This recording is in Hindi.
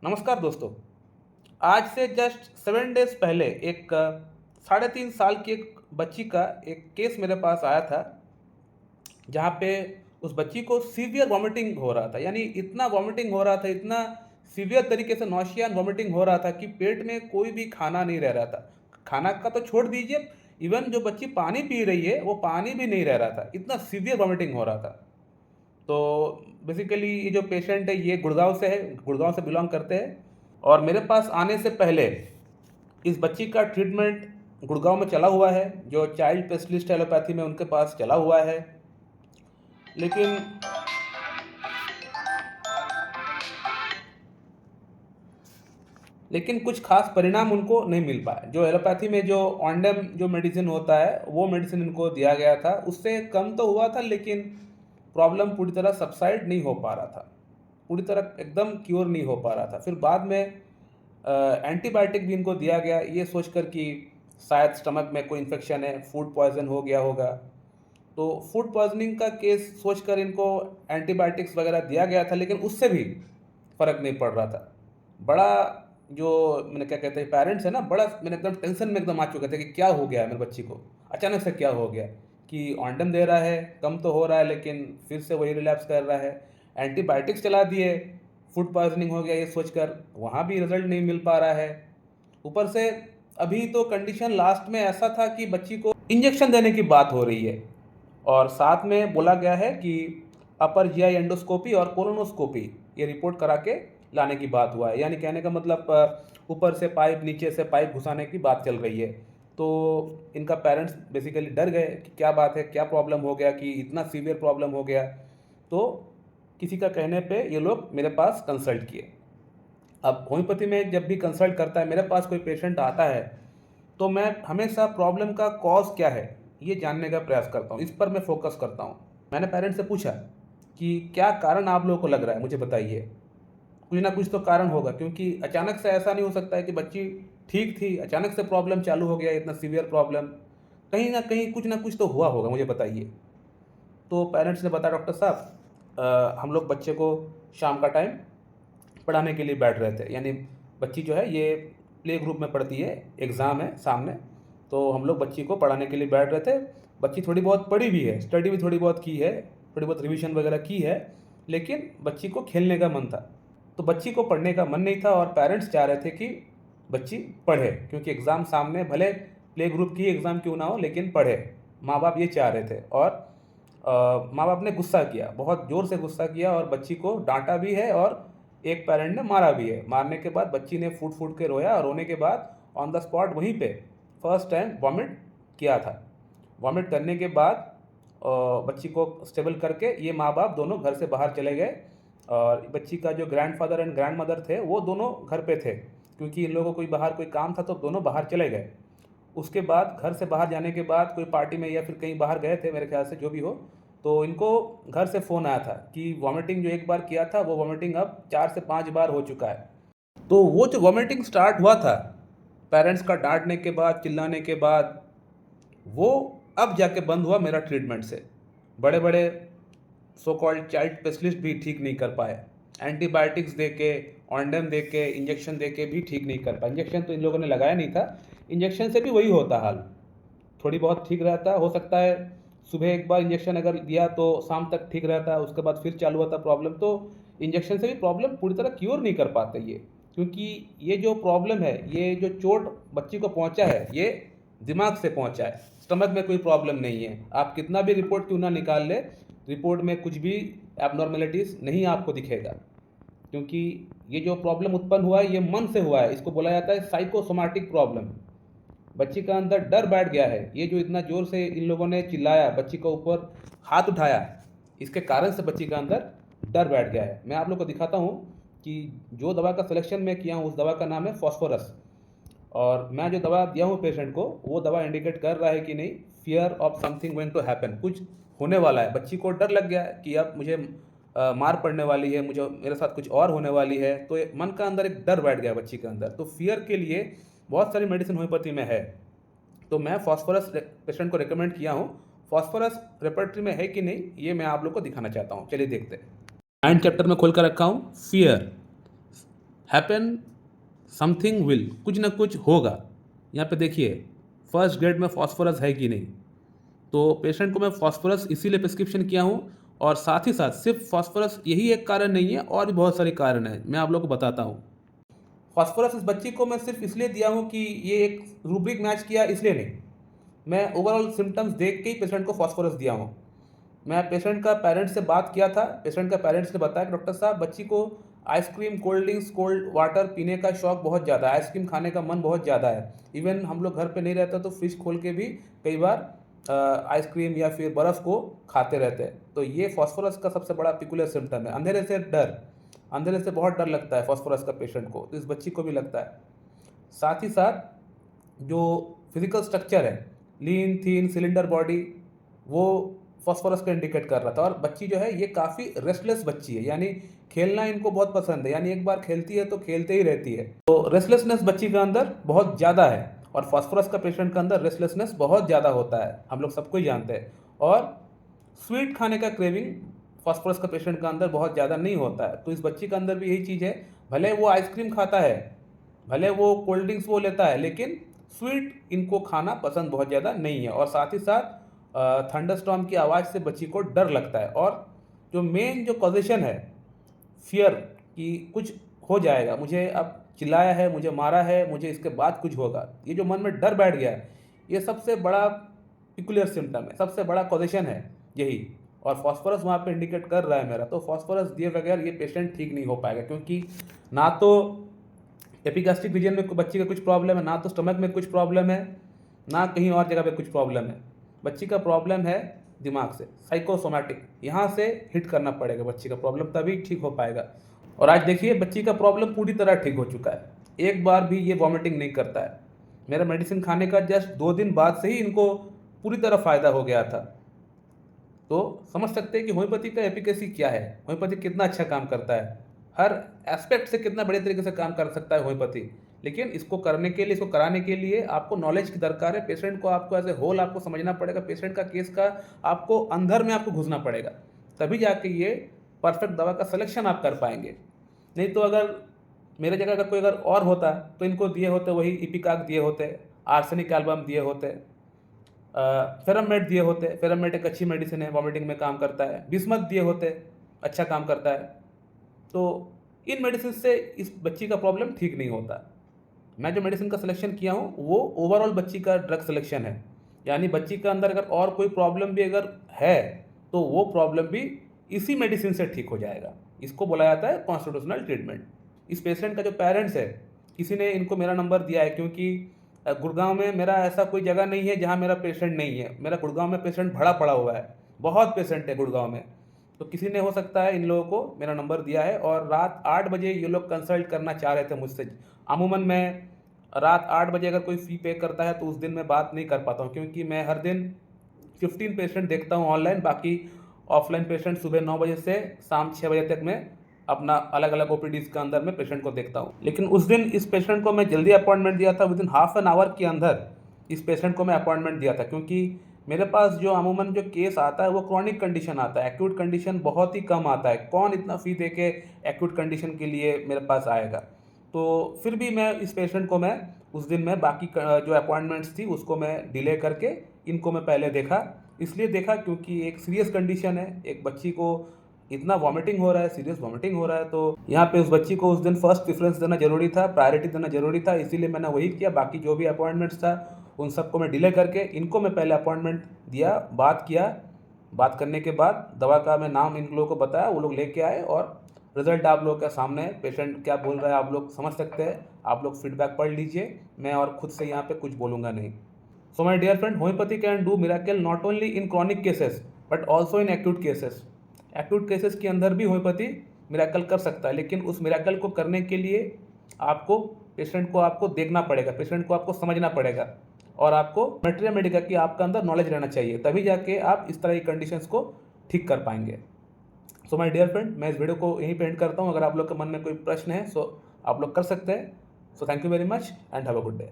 नमस्कार दोस्तों। आज से जस्ट 7 डेज़ पहले एक 3.5 साल की एक बच्ची का एक केस मेरे पास आया था, जहाँ पे उस बच्ची को सीवियर वॉमिटिंग हो रहा था। यानी इतना वॉमिटिंग हो रहा था, इतना सीवियर तरीके से नौसिया एंड वॉमिटिंग हो रहा था कि पेट में कोई भी खाना नहीं रह रहा था। खाना का तो छोड़ दीजिए, इवन जो बच्ची पानी पी रही है, वो पानी भी नहीं रह रहा था। इतना सीवियर वॉमिटिंग हो रहा था। तो बेसिकली ये जो पेशेंट है, ये गुड़गाँव से है, गुड़गाँव से बिलॉन्ग करते हैं और मेरे पास आने से पहले इस बच्ची का ट्रीटमेंट गुड़गाँव में चला हुआ है, जो चाइल्ड स्पेशलिस्ट एलोपैथी में उनके पास चला हुआ है। लेकिन लेकिन कुछ खास परिणाम उनको नहीं मिल पाए। जो एलोपैथी में जो ऑन्डम जो मेडिसिन होता है, वो मेडिसिन इनको दिया गया था। उससे कम तो हुआ था, लेकिन प्रॉब्लम पूरी तरह सबसाइड नहीं हो पा रहा था। पूरी तरह एकदम क्योर नहीं हो पा रहा था। फिर बाद में एंटीबायोटिक भी इनको दिया गया, ये सोचकर कि शायद स्टमक में कोई इन्फेक्शन है, फूड पॉइज़न हो गया होगा। तो फूड पॉइज़निंग का केस सोचकर इनको एंटीबायोटिक्स वगैरह दिया गया था, लेकिन उससे भी फ़र्क नहीं पड़ रहा था। बड़ा जो मैंने क्या कहते हैं पेरेंट्स है ना, बड़ा मैंने एकदम टेंशन में एकदम आ चुके थे कि क्या हो गया है मेरे बच्ची को? अचानक से क्या हो गया? कि ऑन्डम दे रहा है, कम तो हो रहा है, लेकिन फिर से वही रिलैप्स कर रहा है। एंटीबायोटिक्स चला दिए, फूड पॉइज़निंग हो गया ये सोचकर, वहाँ भी रिज़ल्ट नहीं मिल पा रहा है। ऊपर से अभी तो कंडीशन लास्ट में ऐसा था कि बच्ची को इंजेक्शन देने की बात हो रही है और साथ में बोला गया है कि अपर जीआई एंडोस्कोपी और कोलोनोस्कोपी ये रिपोर्ट करा के लाने की बात हुआ है। यानी कहने का मतलब ऊपर से पाइप, नीचे से पाइप घुसाने की बात चल रही है। तो इनका पेरेंट्स बेसिकली डर गए कि क्या बात है, क्या प्रॉब्लम हो गया कि इतना सीवियर प्रॉब्लम हो गया। तो किसी का कहने पे ये लोग मेरे पास कंसल्ट किए। अब होम्योपैथी में जब भी कंसल्ट करता है, मेरे पास कोई पेशेंट आता है, तो मैं हमेशा प्रॉब्लम का कॉज़ क्या है, ये जानने का प्रयास करता हूँ, इस पर मैं फ़ोकस करता हूँ। मैंने पेरेंट्स से पूछा कि क्या कारण आप लोगों को लग रहा है, मुझे बताइए। कुछ ना कुछ तो कारण होगा, क्योंकि अचानक से ऐसा नहीं हो सकता है कि बच्ची ठीक थी, अचानक से प्रॉब्लम चालू हो गया, इतना सीवियर प्रॉब्लम। कहीं न कहीं कुछ ना कुछ तो हुआ होगा, मुझे बताइए। तो पेरेंट्स ने बताया, डॉक्टर साहब हम लोग बच्चे को शाम का टाइम पढ़ाने के लिए बैठ रहे थे। यानी बच्ची जो है ये प्ले ग्रुप में पढ़ती है, एग्ज़ाम है सामने, तो हम लोग बच्ची को पढ़ाने के लिए बैठ रहे थे। बच्ची थोड़ी बहुत पढ़ी भी है, स्टडी भी थोड़ी बहुत की है, थोड़ी बहुत रिवीजन वगैरह की है, लेकिन बच्ची को खेलने का मन था। तो बच्ची को पढ़ने का मन नहीं था और पेरेंट्स चाह रहे थे कि बच्ची पढ़े, क्योंकि एग्ज़ाम सामने, भले प्ले ग्रुप की एग्ज़ाम क्यों ना हो, लेकिन पढ़े। माँ-बाप ये चाह रहे थे और माँ-बाप ने गुस्सा किया, बहुत ज़ोर से गुस्सा किया और बच्ची को डाँटा भी है और एक पेरेंट ने मारा भी है। मारने के बाद बच्ची ने फूट-फूट के रोया और रोने के बाद ऑन द स्पॉट वहीं पे फर्स्ट टाइम वॉमिट किया था। वॉमिट करने के बाद बच्ची को स्टेबल करके ये माँ-बाप दोनों घर से बाहर चले गए और बच्ची का जो ग्रैंडफ़ादर एंड ग्रैंडमदर थे, वो दोनों घर पे थे, क्योंकि इन लोगों को कोई बाहर कोई काम था, तो दोनों बाहर चले गए। उसके बाद घर से बाहर जाने के बाद कोई पार्टी में या फिर कहीं बाहर गए थे मेरे ख्याल से, जो भी हो, तो इनको घर से फ़ोन आया था कि वॉमिटिंग जो एक बार किया था, वो वॉमिटिंग अब 4 से 5 बार हो चुका है। तो वो जो वॉमिटिंग स्टार्ट हुआ था, पेरेंट्स का डाँटने के बाद, चिल्लाने के बाद, वो अब जाके बंद हुआ मेरा ट्रीटमेंट से। बड़े-बड़े सो कॉल्ड चाइल्ड स्पेशलिस्ट भी ठीक नहीं कर पाए। एंटीबायोटिक्स देके, ऑन्डम देके, इंजेक्शन देके भी ठीक नहीं कर पाए। इंजेक्शन तो इन लोगों ने लगाया नहीं था, इंजेक्शन से भी वही होता हाल। थोड़ी बहुत ठीक रहता, हो सकता है सुबह एक बार इंजेक्शन अगर दिया तो शाम तक ठीक रहता है, उसके बाद फिर चालू होता प्रॉब्लम। तो इंजेक्शन से भी प्रॉब्लम पूरी तरह क्योर नहीं कर पाते ये, क्योंकि ये जो प्रॉब्लम है, ये जो चोट बच्ची को पहुंचा है, ये दिमाग से पहुंचा है, स्टमक में कोई प्रॉब्लम नहीं है। आप कितना भी रिपोर्ट क्यों ना निकाल ले, रिपोर्ट में कुछ भी एबनॉर्मेलिटीज़ नहीं आपको दिखेगा, क्योंकि ये जो प्रॉब्लम उत्पन्न हुआ है, ये मन से हुआ है। इसको बोला जाता है साइकोसोमैटिक प्रॉब्लम। बच्ची का अंदर डर बैठ गया है। ये जो इतना ज़ोर से इन लोगों ने चिल्लाया, बच्ची के ऊपर हाथ उठाया, इसके कारण से बच्ची का अंदर डर बैठ गया है। मैं आप लोग को दिखाता हूँ कि जो दवा का सिलेक्शन मैं किया हूँ, उस दवा का नाम है फास्फोरस, और मैं जो दवा दिया हूँ पेशेंट को, वो दवा इंडिकेट कर रहा है कि नहीं, fear of something going to happen, कुछ होने वाला है। बच्ची को डर लग गया है कि अब मुझे मार पड़ने वाली है, मुझे मेरे साथ कुछ और होने वाली है, तो मन का अंदर एक डर बैठ गया बच्ची के अंदर। तो फियर के लिए बहुत सारी मेडिसिन होम्योपैथी में है, तो मैं फास्फोरस पेशेंट को रिकमेंड किया हूँ। फास्फोरस रेपर्टरी में है कि नहीं, ये मैं आप लोग को दिखाना चाहता हूँ। चलिए देखते हैं। 9 चैप्टर में खोल कर रखा हूँ, फियर। हैपन, समथिंग विल, कुछ ना कुछ होगा। यहाँ पे देखिए फर्स्ट ग्रेड में फॉस्फोरस है कि नहीं, तो पेशेंट को मैं फॉस्फोरस इसीलिए प्रिस्क्रिप्शन किया हूँ। और साथ ही साथ सिर्फ फॉस्फोरस यही एक कारण नहीं है, और भी बहुत सारे कारण हैं, मैं आप लोग को बताता हूँ। फॉस्फोरस इस बच्ची को मैं सिर्फ इसलिए दिया हूँ कि ये एक रूब्रिक मैच किया इसलिए नहीं, मैं ओवरऑल सिम्टम्स देख के ही पेशेंट को फॉस्फोरस दिया हूँ। मैं पेशेंट का पेरेंट्स से बात किया था, पेशेंट का पेरेंट्स ने बताया कि डॉक्टर साहब बच्ची को ice cream, cold drinks, cold water पीने का शौक बहुत ज़्यादा है, आइसक्रीम खाने का मन बहुत ज़्यादा है। इवन हम लोग घर पे नहीं रहता तो फ्रिज खोल के भी कई बार आइसक्रीम या फिर बर्फ़ को खाते रहते हैं। तो ये फॉस्फोरस का सबसे बड़ा पिकुलर सिम्टम है। अंधेरे से डर, अंधेरे से बहुत डर लगता है फॉस्फोरस का पेशेंट को, तो इस बच्ची को भी लगता है। साथ ही साथ जो फिजिकल स्ट्रक्चर है, लीन थीन सिलेंडर बॉडी, वो फॉस्फोरस को इंडिकेट कर रहा था। और बच्ची जो है ये काफ़ी रेस्टलेस बच्ची है, यानी खेलना इनको बहुत पसंद है, यानी एक बार खेलती है तो खेलते ही रहती है। तो रेस्टलेसनेस बच्ची के अंदर बहुत ज़्यादा है, और फॉस्फोरस का पेशेंट के अंदर रेस्टलेसनेस बहुत ज़्यादा होता है, हम लोग सबको ही जानते हैं। और स्वीट खाने का क्रेविंग फॉस्फोरस का पेशेंट के अंदर बहुत ज़्यादा नहीं होता है। तो इस बच्ची के अंदर भी यही चीज़ है, भले वो आइसक्रीम खाता है, भले वो कोल्ड ड्रिंक्स वो लेता है, लेकिन स्वीट इनको खाना पसंद बहुत ज़्यादा नहीं है। और साथ ही साथ थंडरस्टॉर्म की आवाज़ से बच्ची को डर लगता है। और जो मेन जो कॉजेशन है फियर कि कुछ हो जाएगा, मुझे अब चिल्लाया है, मुझे मारा है, मुझे इसके बाद कुछ होगा, ये जो मन में डर बैठ गया है, ये सबसे बड़ा पिकुलियर सिम्टम है, सबसे बड़ा कॉजेशन है यही। और फॉस्फोरस वहाँ पे इंडिकेट कर रहा है मेरा, तो फॉस्फोरस दिए बगैर ये पेशेंट ठीक नहीं हो पाएगा, क्योंकि ना तो एपिगैस्ट्रिक रीजन में बच्ची का कुछ प्रॉब्लम है, ना तो स्टमक में कुछ प्रॉब्लम है, ना कहीं और जगह पे कुछ प्रॉब्लम है। बच्ची का प्रॉब्लम है दिमाग से, साइकोसोमैटिक, यहाँ से हिट करना पड़ेगा बच्ची का प्रॉब्लम, तभी ठीक हो पाएगा। और आज देखिए बच्ची का प्रॉब्लम पूरी तरह ठीक हो चुका है, एक बार भी ये वॉमिटिंग नहीं करता है। मेरा मेडिसिन खाने का जस्ट 2 दिन बाद से ही इनको पूरी तरह फ़ायदा हो गया था। तो समझ सकते हैं कि होम्योपैथी का एफिकेसी क्या है, होम्योपैथी कितना अच्छा काम करता है, हर एस्पेक्ट से कितना बड़े तरीके से काम कर सकता है होम्योपैथी। लेकिन इसको करने के लिए, इसको कराने के लिए आपको नॉलेज की दरकार है, पेशेंट को आपको एज ए होल आपको समझना पड़ेगा, पेशेंट का केस का आपको अंदर में आपको घुसना पड़ेगा, तभी जाके ये परफेक्ट दवा का सिलेक्शन आप कर पाएंगे। नहीं तो अगर मेरे जगह अगर कोई अगर और होता तो इनको दिए होते वही इपिकाक दिए होते, आर्सेनिक एल्बम दिए होते, फेरममेट दिए होते। फेरममेट एक अच्छी मेडिसिन है, वॉमिटिंग में काम करता है। बिस्मथ दिए होते, अच्छा काम करता है। तो इन मेडिसिन से इस बच्ची का प्रॉब्लम ठीक नहीं होता। मैं जो मेडिसिन का सिलेक्शन किया हूँ वो ओवरऑल बच्ची का ड्रग सिलेक्शन है, यानी बच्ची के अंदर अगर और कोई प्रॉब्लम भी अगर है तो वो प्रॉब्लम भी इसी मेडिसिन से ठीक हो जाएगा। इसको बोला जाता है कॉन्स्टिट्यूशनल ट्रीटमेंट। इस पेशेंट का जो पेरेंट्स है, किसी ने इनको मेरा नंबर दिया है, क्योंकि गुड़गांव में मेरा ऐसा कोई जगह नहीं है जहाँ मेरा पेशेंट नहीं है। मेरा गुड़गांव में पेशेंट भरा पड़ा हुआ है, बहुत पेशेंट है गुड़गांव में। तो किसी ने हो सकता है इन लोगों को मेरा नंबर दिया है, और रात 8 बजे ये लोग कंसल्ट करना चाह रहे थे मुझसे। अमूमन मैं रात 8 बजे अगर कोई फ़ी पे करता है तो उस दिन मैं बात नहीं कर पाता हूँ, क्योंकि मैं हर दिन 15 पेशेंट देखता हूँ ऑनलाइन, बाकी ऑफलाइन पेशेंट सुबह 9 बजे से शाम 6 बजे तक मैं अपना अलग अलग ओपीडीज़ के अंदर में पेशेंट को देखता हूँ। लेकिन उस दिन इस पेशेंट को मैं जल्दी अपॉइंटमेंट दिया था, विदिन हाफ एन आवर के अंदर इस पेशेंट को मैं अपॉइंटमेंट दिया था, क्योंकि मेरे पास जो अमूमन जो केस आता है वो क्रॉनिक कंडीशन आता है, एक्यूट कंडीशन बहुत ही कम आता है। कौन इतना फ़ी दे के एक्यूट कंडीशन के लिए मेरे पास आएगा। तो फिर भी मैं इस पेशेंट को मैं उस दिन मैं बाकी जो अपॉइंटमेंट्स थी उसको मैं डिले करके इनको मैं पहले देखा। इसलिए देखा क्योंकि एक सीरियस कंडीशन है, एक बच्ची को इतना वॉमिटिंग हो रहा है, सीरियस वॉमिटिंग हो रहा है, तो यहाँ पे उस बच्ची को उस दिन फर्स्ट प्रेफरेंस देना जरूरी था, प्रायोरिटी देना जरूरी था, इसीलिए मैंने वही किया। बाकी जो भी अपॉइंटमेंट्स था उन सबको मैं डिले करके इनको मैं पहले अपॉइंटमेंट दिया, बात किया। बात करने के बाद दवा का मैं नाम इन लोगों को बताया, वो लोग लेके आए, और रिजल्ट आप लोगों के सामने है। पेशेंट क्या बोल रहा है आप लोग समझ सकते हैं, आप लोग फीडबैक पढ़ लीजिए, मैं और खुद से यहाँ पे कुछ बोलूँगा नहीं। So my dear friend, homeopathy can do miracle not only in chronic cases but also in acute cases. Acute cases के अंदर भी होम्योपैथी मिराकल कर सकता है, लेकिन उस मिराकल को करने के लिए आपको पेशेंट को आपको देखना पड़ेगा, पेशेंट को आपको समझना पड़ेगा, और आपको मटेरियल मेडिका की आपका अंदर नॉलेज रहना चाहिए, तभी जाके आप इस तरह की कंडीशंस को ठीक कर पाएंगे। सो माय डियर फ्रेंड, मैं इस वीडियो को यहीं पे एंड करता हूँ। अगर आप लोग के मन में कोई प्रश्न है सो आप लोग कर सकते हैं। So thank you very much and have a good day.